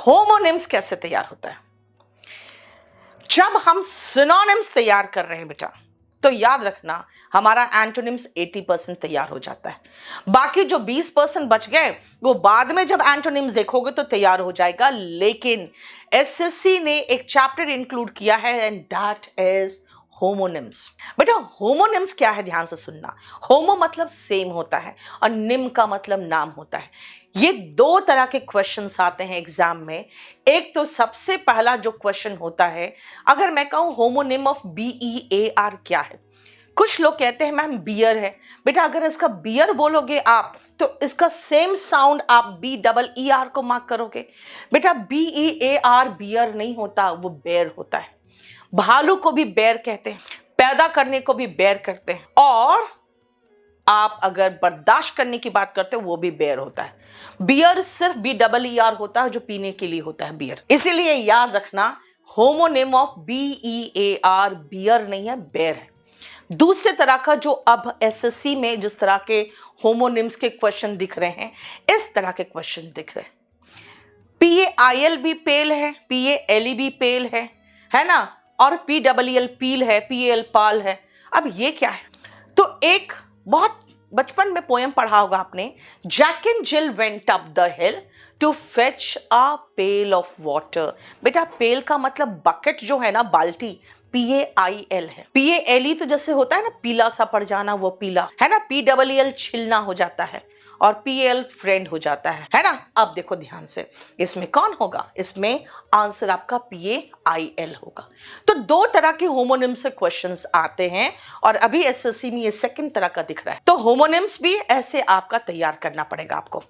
Homonyms कैसे तैयार होता है? जब हम सिनोनिम्स तैयार कर रहे हैं बेटा, तो याद रखना हमारा एंटोनिम्स 80% तैयार हो जाता है। बाकी जो 20% बच गए वो बाद में जब एंटोनिम्स देखोगे तो तैयार हो जाएगा। लेकिन एसएससी ने एक चैप्टर इंक्लूड किया है एंड दैट इज होमोनिम्स। बेटा होमोनिम्स क्या है, ध्यान से सुनना। होमो मतलब सेम होता है और निम का मतलब नाम होता है। ये दो तरह के क्वेश्चंस आते हैं एग्जाम में। एक तो सबसे पहला जो क्वेश्चन होता है, अगर मैं कहूं होमोनिम ऑफ BEAR क्या है, कुछ लोग कहते हैं मैम बियर है। बेटा अगर इसका बियर बोलोगे आप तो इसका सेम साउंड आप BEER को मार्क करोगे। बेटा BEAR बियर नहीं होता, वो बेर होता है। भालू को भी बेर कहते हैं, पैदा करने को भी बेर करते हैं, और आप अगर बर्दाश्त करने की बात करते हो वो भी बेयर होता है। बियर सिर्फ BEER होता है जो पीने के लिए होता है, बियर। इसीलिए याद रखना होमोनिम ऑफ BEAR बियर नहीं है, बेर है। दूसरे तरह का जो अब एसएससी में जिस तरह के होमोनिम्स के क्वेश्चन दिख रहे हैं, इस तरह के क्वेश्चन दिख रहे हैं। PAIL भी पेल है, PALE भी पेल है ना, और PEEL पील है, PAL पाल है। अब ये क्या है? तो एक बहुत बचपन में पोएम पढ़ा होगा आपने, Jack and Jill went up the hill to fetch a pail of water. बेटा पेल का मतलब बकेट जो है ना, बाल्टी, PAIL है। PALE तो जैसे होता है ना पीला सा पड़ जाना, वो पीला है ना। PEEL छिलना हो जाता है और PAL फ्रेंड हो जाता है ना। अब देखो ध्यान से, इसमें कौन होगा? इसमें आंसर आपका PAIL होगा। तो दो तरह के होमोनिम्स से क्वेश्चंस आते हैं और अभी एसएससी में ये सेकंड तरह का दिख रहा है। तो होमोनिम्स भी ऐसे आपका तैयार करना पड़ेगा आपको।